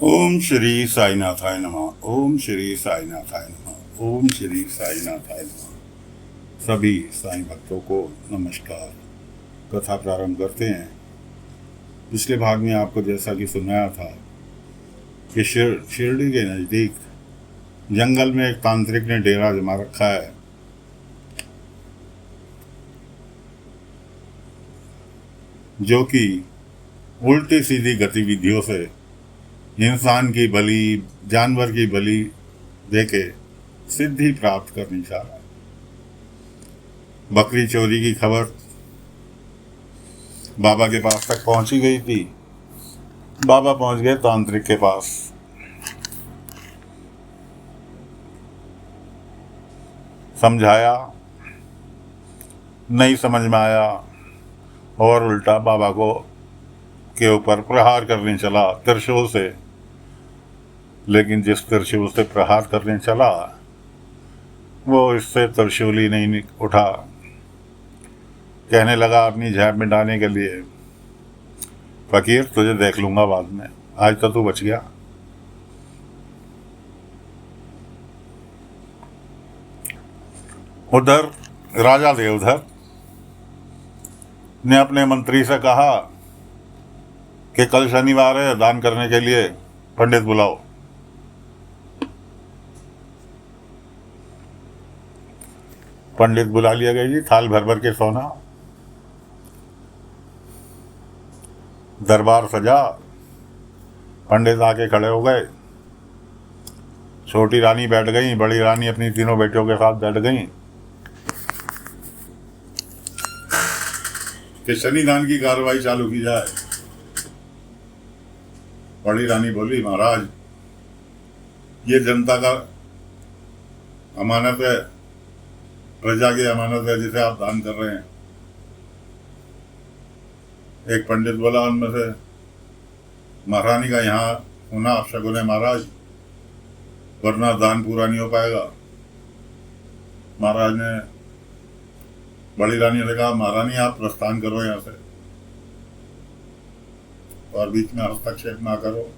ओम श्री साईनाथाय नमः। ओम श्री साईनाथाय नमः। ओम श्री साईनाथाय नमः। सभी साईं भक्तों को नमस्कार। कथा प्रारंभ करते हैं। पिछले भाग में आपको जैसा कि सुनाया था कि शिरडी के नज़दीक जंगल में एक तांत्रिक ने डेरा जमा रखा है, जो कि उल्टी सीधी गतिविधियों से इंसान की बलि, जानवर की बलि देके सिद्धि प्राप्त करनी चाह रहा है। बकरी चोरी की खबर बाबा के पास तक पहुंची गई थी। बाबा पहुंच गए तांत्रिक के पास। समझाया, नहीं समझ में आया और उल्टा बाबा को के ऊपर प्रहार करने चला त्रिशूल से। लेकिन जिस त्रिशूल से प्रहार करने चला वो इससे त्रिशूल ही नहीं उठा। कहने लगा अपनी झैप मिटाने के लिए, फकीर तुझे देख लूंगा बाद में, आज तो तू बच गया। उधर राजा देवधर ने अपने मंत्री से कहा कि कल शनिवार है, दान करने के लिए पंडित बुलाओ। पंडित बुला लिया गया जी, थाल भर भर के सोना, दरबार सजा। पंडित आके खड़े हो गए। छोटी रानी बैठ गई, बड़ी रानी अपनी तीनों बेटियों के साथ बैठ गई कि शनिदान की कार्रवाई चालू की जाए। बड़ी रानी बोली, महाराज ये जनता का अमानत है, प्रजा की अमानत है जिसे आप दान कर रहे हैं। एक पंडित बोला उनमें से, महारानी का यहाँ होना अपशगुन है महाराज, वरना दान पूरा नहीं हो पाएगा। महाराज ने, बड़ी रानी ने कहा, महारानी आप प्रस्थान करो यहाँ से और बीच में हस्तक्षेप ना करो।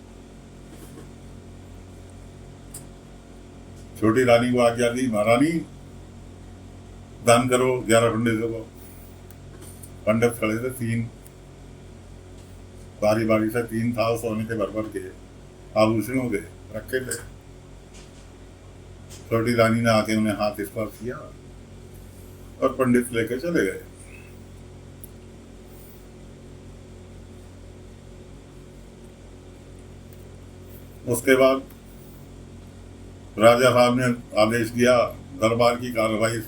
छोटी रानी को आज्ञा दी, महारानी दान करो 11 पंडितों को। पंडित खड़े थे, 3 बारी बारी से 3 थाल सोने के भर के आभूषणों के रखे थे। छोटी रानी ने आके उन्हें हाथ स्पर्श किया और पंडित लेके चले गए। उसके बाद राजा साहब ने आदेश दिया, दरबार की कार्रवाई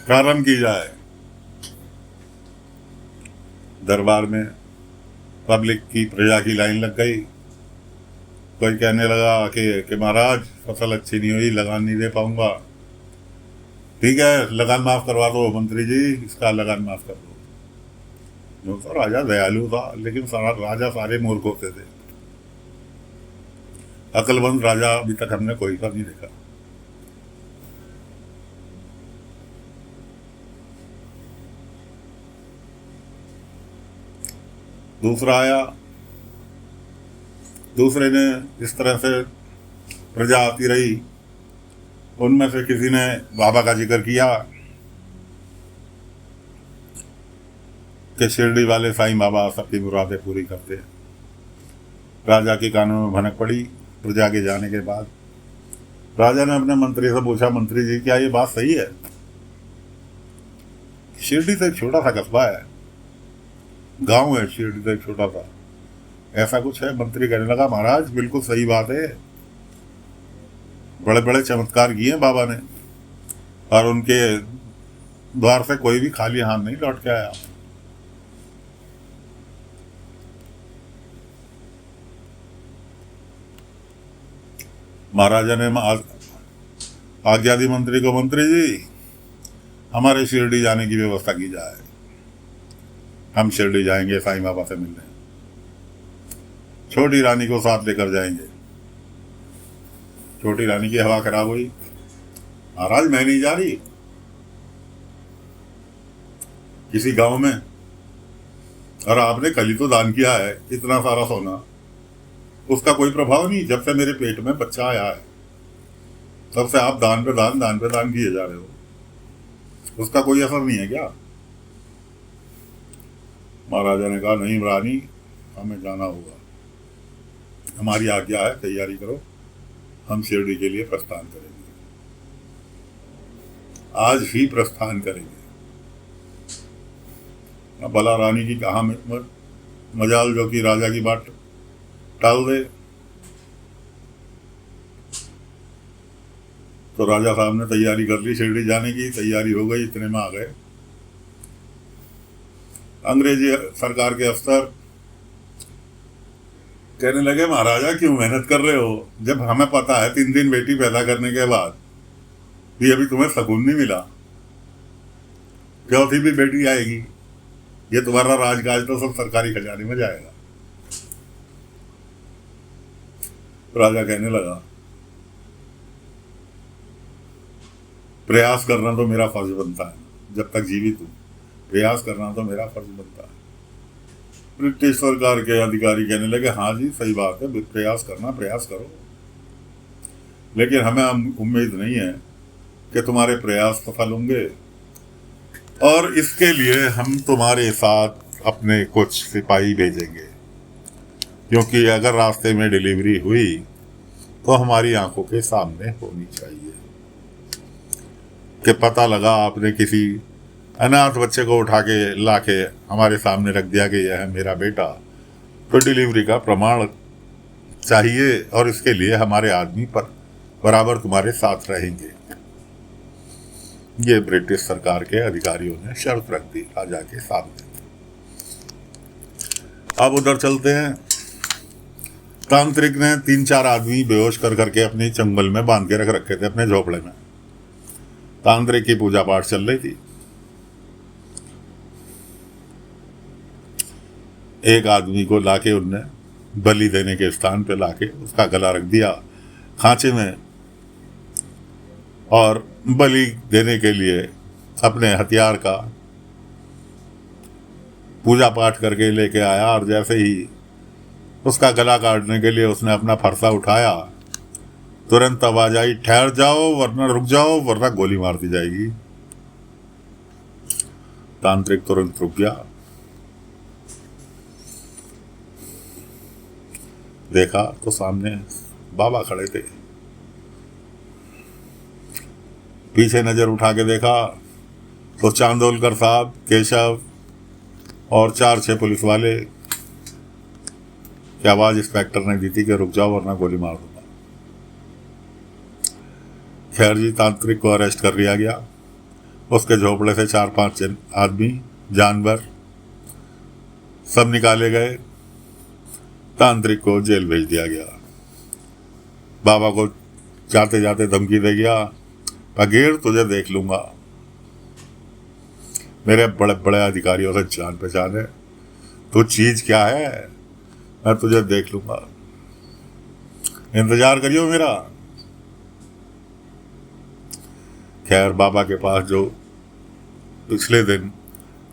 प्रारंभ की जाए। दरबार में पब्लिक की, प्रजा की लाइन लग गई। कोई कहने लगा कि महाराज फसल अच्छी नहीं हुई, लगान नहीं दे पाऊंगा। ठीक है, लगान माफ करवा दो मंत्री जी, इसका लगान माफ कर दो। जो तो राजा दयालु था, लेकिन राजा सारे मूर्ख होते थे। अक्लमंद राजा अभी तक हमने कोई सा नहीं देखा। दूसरा आया, दूसरे ने इस तरह से प्रजा आती रही। उनमें से किसी ने बाबा का जिक्र किया कि शिरडी वाले साईं बाबा सबकी मुरादें पूरी करते हैं। राजा के कानों में भनक पड़ी। प्रजा के जाने के बाद राजा ने अपने मंत्री से पूछा, मंत्री जी क्या ये बात सही है? शिरडी तो एक छोटा सा कस्बा है, गांव है, शिरडी तो एक छोटा सा, ऐसा कुछ है? मंत्री कहने लगा, महाराज बिल्कुल सही बात है, बड़े बड़े चमत्कार किए हैं बाबा ने और उनके द्वार से कोई भी खाली हाथ नहीं लौट के आया। महाराजा ने आज्ञा दी मंत्री को, मंत्री जी हमारे शिरडी जाने की व्यवस्था की जाए, हम शिरडी जाएंगे साईं बाबा से मिलने। छोटी रानी को साथ लेकर जाएंगे। छोटी रानी की हवा खराब हुई, महाराज मैं नहीं जा रही। किसी गांव में और आपने कल ही तो दान किया है इतना सारा सोना, उसका कोई प्रभाव नहीं। जब से मेरे पेट में बच्चा आया है तब से आप दान पे दान किए जा रहे हो, उसका कोई असर नहीं है क्या? महाराजा ने कहा, नहीं रानी, हमें जाना होगा, हमारी आज्ञा है, तैयारी करो, हम शिरडी के लिए प्रस्थान करेंगे, आज ही प्रस्थान करेंगे। अब भला रानी की कहा मजाल जो कि राजा की बात टाल दे। तो राजा साहब ने तैयारी कर ली, शिरडी जाने की तैयारी हो गई, इतने में आ गए अंग्रेजी सरकार के अफसर। कहने लगे, महाराजा क्यों मेहनत कर रहे हो, जब हमें पता है 3 बेटी पैदा करने के बाद भी अभी तुम्हें सुकून नहीं मिला, चौथी भी बेटी आएगी, ये तुम्हारा राजकाज तो सब सरकारी खजाने में जाएगा। राजा कहने लगा, प्रयास करना तो मेरा फर्ज बनता है, जब तक जीवित हूं प्रयास करना तो मेरा फर्ज बनता है। ब्रिटिश सरकार के अधिकारी कहने लगे, हाँ जी सही बात है, प्रयास करना, प्रयास करो, लेकिन हमें उम्मीद नहीं है कि तुम्हारे प्रयास सफल होंगे, और इसके लिए हम तुम्हारे साथ अपने कुछ सिपाही भेजेंगे, क्योंकि अगर रास्ते में डिलीवरी हुई तो हमारी आंखों के सामने होनी चाहिए कि पता लगा आपने किसी अनाथ बच्चे को उठा के ला के हमारे सामने रख दिया कि यह है मेरा बेटा, तो डिलीवरी का प्रमाण चाहिए, और इसके लिए हमारे आदमी पर बराबर तुम्हारे साथ रहेंगे। ये ब्रिटिश सरकार के अधिकारियों ने शर्त रख दी राजा के सामने। अब उधर चलते हैं। तांत्रिक ने 3-4 आदमी बेहोश कर करके अपनी चंगल में बांध के रख रखे थे अपने झोपड़े में। तांत्रिक की पूजा पाठ चल रही थी। एक आदमी को लाके उनने बलि देने के स्थान पे लाके उसका गला रख दिया खांचे में, और बलि देने के लिए अपने हथियार का पूजा पाठ करके लेके आया, और जैसे ही उसका गला काटने के लिए उसने अपना फरसा उठाया, तुरंत आवाज आई, ठहर जाओ वरना रुक जाओ वरना गोली मार दी जाएगी। तांत्रिक तुरंत रुक गया, देखा तो सामने बाबा खड़े थे। पीछे नजर उठा के देखा तो चांदोलकर साहब, केशव और 4-6 पुलिस वाले की आवाज इंस्पेक्टर ने दी थी कि रुक जाओ वरना गोली मार दूंगा। खैर जी, तांत्रिक को अरेस्ट कर लिया गया। उसके झोपड़े से 4-5 आदमी, जानवर सब निकाले गए। तांत्रिक को जेल भेज दिया गया। बाबा को जाते जाते धमकी दे गया, फकीर तुझे देख लूंगा, मेरे बड़े बड़े अधिकारियों से जान पहचान है, तू चीज क्या है, मैं तुझे देख लूंगा, इंतजार करियो मेरा। खैर बाबा के पास जो पिछले दिन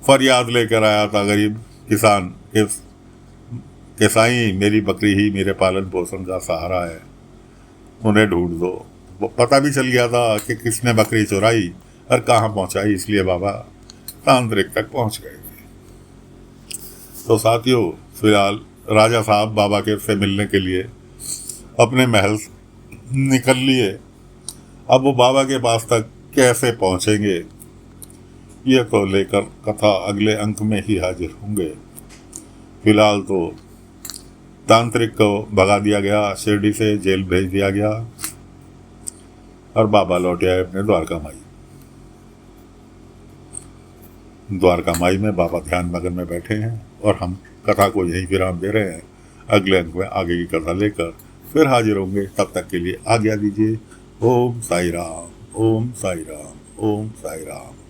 फरियाद लेकर आया था गरीब किसान कि साईं मेरी बकरी ही मेरे पालन पोषण का सहारा है, उन्हें ढूंढ दो। वो पता भी चल गया था कि किसने बकरी चुराई और कहाँ पहुंचाई, इसलिए बाबा तांत्रिक तक पहुंच गए थे। तो साथियों, फिलहाल राजा साहब बाबा के से मिलने के लिए अपने महल निकल लिए। अब वो बाबा के पास तक कैसे पहुंचेंगे, ये तो लेकर कथा अगले अंक में ही हाजिर होंगे। फिलहाल तो तांत्रिक को भगा दिया गया, शिरडी से जेल भेज दिया गया, और बाबा लौट आए अपने द्वारका माई। द्वारका माई में बाबा ध्यान मगन में बैठे हैं, और हम कथा को यहीं विराम दे रहे हैं। अगले अंक में आगे की कथा लेकर फिर हाजिर होंगे। तब तक के लिए आज्ञा दीजिए। ओम साई राम, ओम साई राम, ओम साई राम।